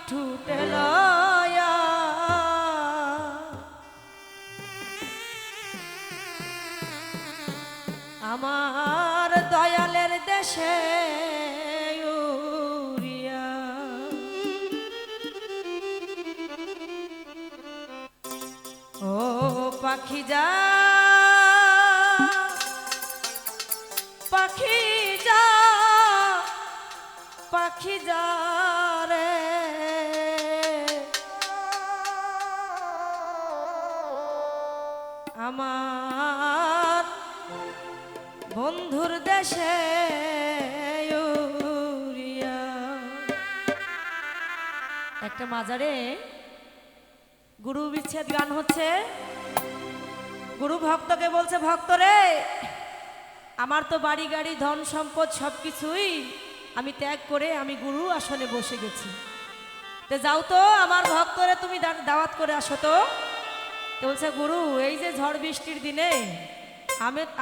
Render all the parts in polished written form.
ঠুটে লয়া আমার দয়ালের দেশে উড়িয়া ও পাখি যা পাখি যা পাখি যা রে আমার বন্ধুর দেশে উড়িয়া। একটা মাজারে গুরু বিচ্ছেদ গান হচ্ছে। গুরু ভক্তকে বলছে, ভক্ত রে আমার তো বাড়ি গাড়ি ধন সম্পদ সবকিছুই আমি ত্যাগ করে আমি গুরু আসনে বসে গেছি, তো যাও তো আমার ভক্তরে তুমি দাওয়াত করে আসো তো। বলছে গুরু এই যে ঝড় বৃষ্টির দিনে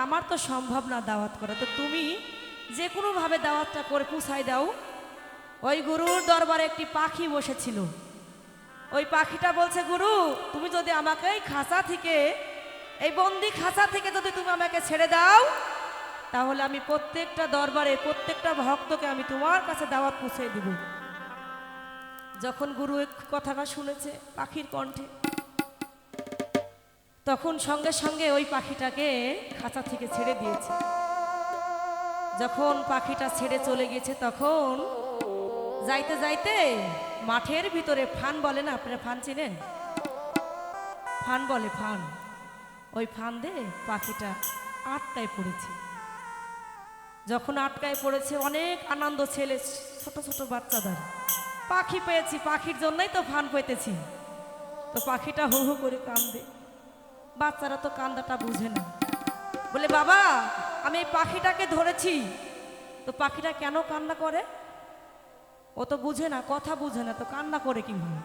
আমার তো সম্ভব না দাওয়াত করা, তো তুমি যে কোনোভাবে দাওয়াতটা করে পুষাই দাও। ওই গুরুর দরবারে একটি পাখি বসেছিল। ওই পাখিটা বলছে গুরু তুমি যদি আমাকে এই খাঁচা থেকে এই বন্দি খাঁচা থেকে যদি তুমি আমাকে ছেড়ে দাও তাহলে আমি প্রত্যেকটা দরবারে প্রত্যেকটা ভক্তকে আমি তোমার কাছে দাওয়াত পৌঁছে দিব। যখন গুরু এই কথাটা শুনেছে পাখির কণ্ঠে, তখন সঙ্গে সঙ্গে ওই পাখিটাকে খাঁচা থেকে ছেড়ে দিয়েছে। যখন পাখিটা ছেড়ে চলে গেছে তখন যাইতে যাইতে মাঠের ভিতরে ফান বলে না, আপনারা ফান চিনেন? ফান বলে, ফান। ওই ফান দিয়ে পাখিটা আটকায় পড়েছে। যখন আটকায় পড়েছে অনেক আনন্দ, ছেলে ছোট ছোট বাচ্চাদের পাখি পেয়েছি, পাখির জন্যই তো ফান পেতেছি। তো পাখিটা হু হু করে কান্দে। বাচ্চারা তো কান্দাটা বুঝে না, বলে বাবা আমি এই পাখিটাকে ধরেছি, তো পাখিটা কেন কান্না করে? ও তো বুঝে না, কথা বুঝে না, তো কান্না করে কিভাবে?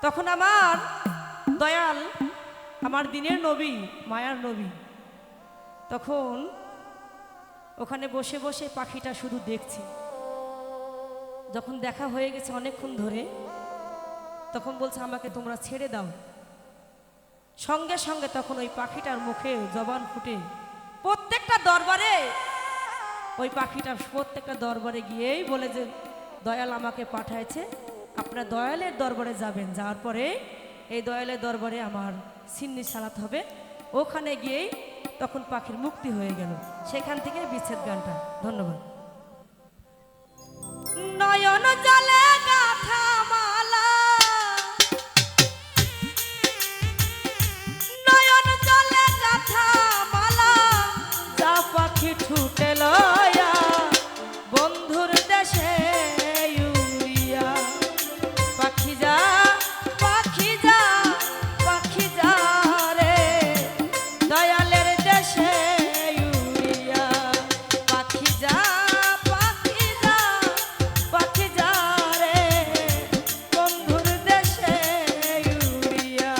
তখন আমার দয়াল, আমার দিনের নবী, মায়ার নবী, তখন ওখানে বসে বসে পাখিটা শুধু দেখছি। যখন দেখা হয়ে গেছে অনেকক্ষণ ধরে, তখন বলছে আমাকে তোমরা ছেড়ে দাও। সঙ্গে সঙ্গে তখন ওই পাখিটার মুখে জবান ফুটে প্রত্যেকটা দরবারে, ওই পাখিটা প্রত্যেকটা দরবারে গিয়েই বলে যে দয়াল আমাকে পাঠাইছে, আপনারা দয়ালের দরবারে যাবেন, যাওয়ার পরে এই দয়ালের দরবারে আমার সিন্নি সালাত হবে। ওখানে গিয়েই তখন পাখির মুক্তি হয়ে গেল। সেখান থেকে বিচ্ছেদ গানটা। ধন্যবাদ। নয়ন জলে গাথা মালা, নয়ন জলে গাথা মালা, যা পাখি ঠুটে লয়া বন্ধুর দেশে উড়িয়া। পাখি যা পাখি যা পাখি যা রে দয়ালের দেশে উড়িয়া। পাখি যা পাখি যা পাখি যা রে বন্ধুর দেশে উড়িয়া।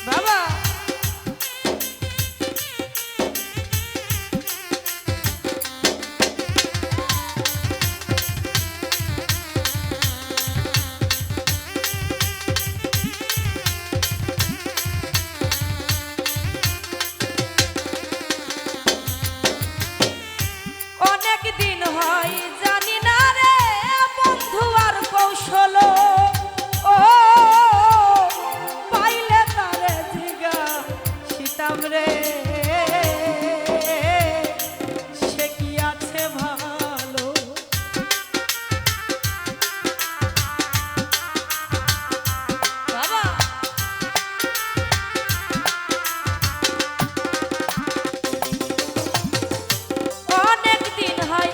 বাবা অনেক দিন হয় জানি না রে বন্ধু আর কৌশল, ও পাইলে তারে জিগা সীতাম রে সে কি আছে ভালো। বাবা অনেক দিন হয়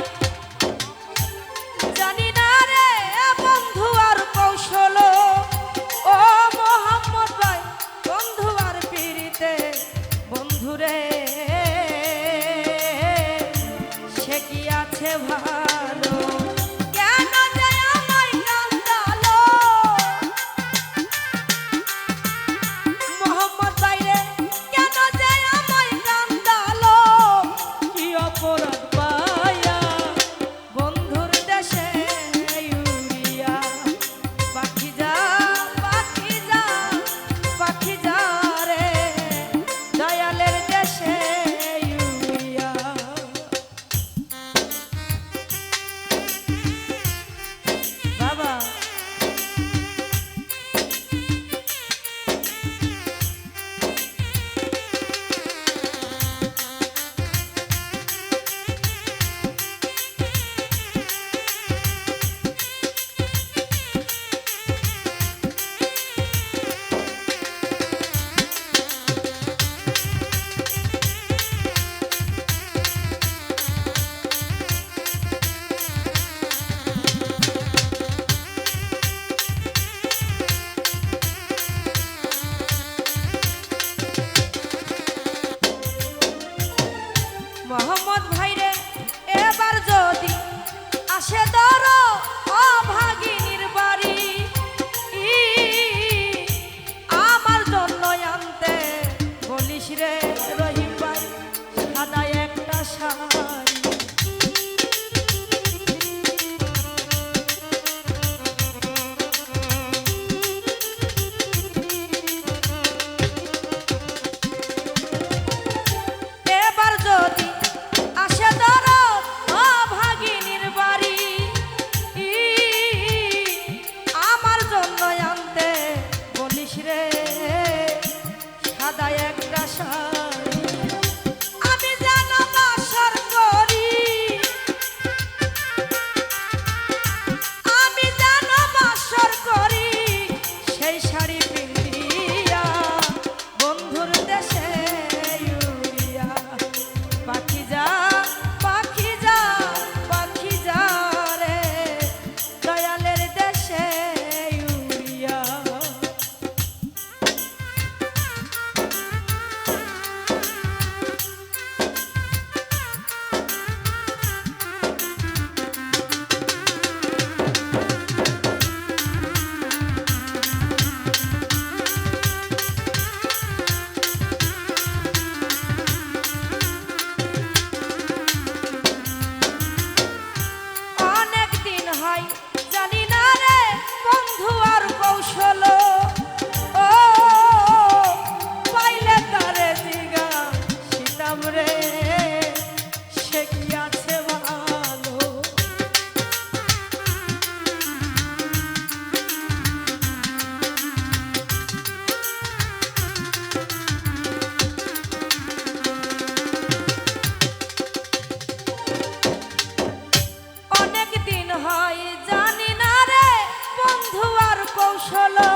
হলো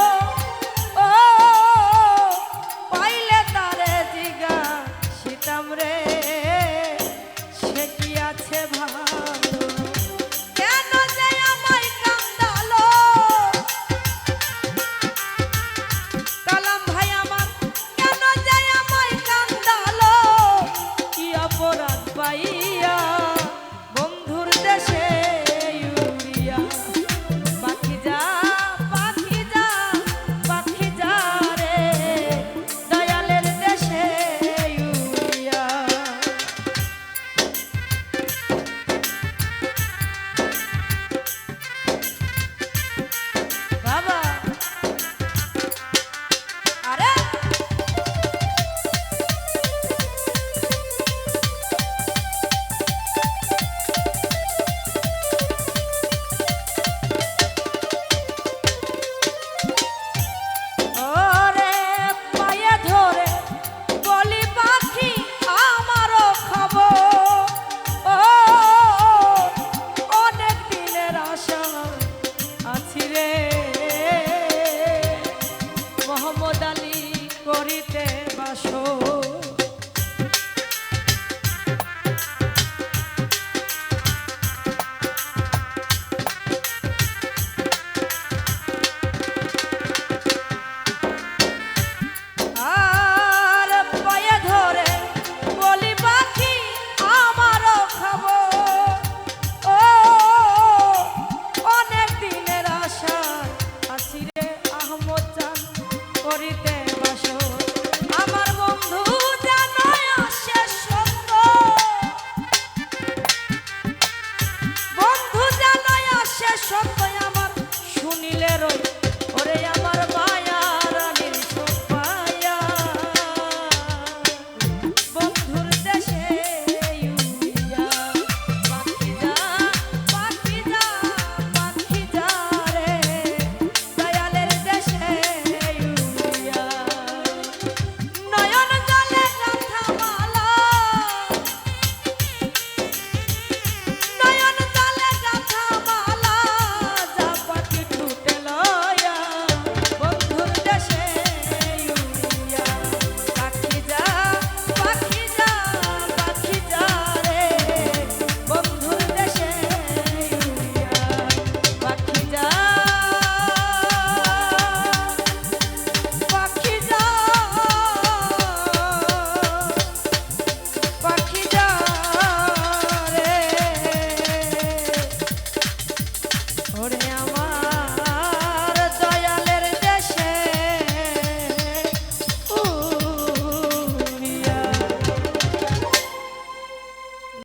ও পাইলে তারে জিগা সীতাম রে সে কি আছে ভালো কেন যে আমায় কান্দালো কালাম ভাই আমার কেন যে আমায় কান্দালো কি অপরাধ পাইয়া বন্ধুর দেশে ইউরিয়া পাখি যা পাখি যা পাখি যা রে দয়ালের দেশে ইউরিয়া বাবা আরে ওরে পায়ে ধরে বলি পাখি আমারও খবর ও অনেক দিনের আশা আছি রে মোহাম্মদ আলী করিতে বাসো আর পায়ে ধরে বলি পাখি আমারও খবর ও অনেক দিনের আশা আছি রে আহমদ জান করিতে বাসো আমার বন্ধু জানায় আসে সত্য বন্ধু জানায় আসে সত্য আমার শুনিলে রই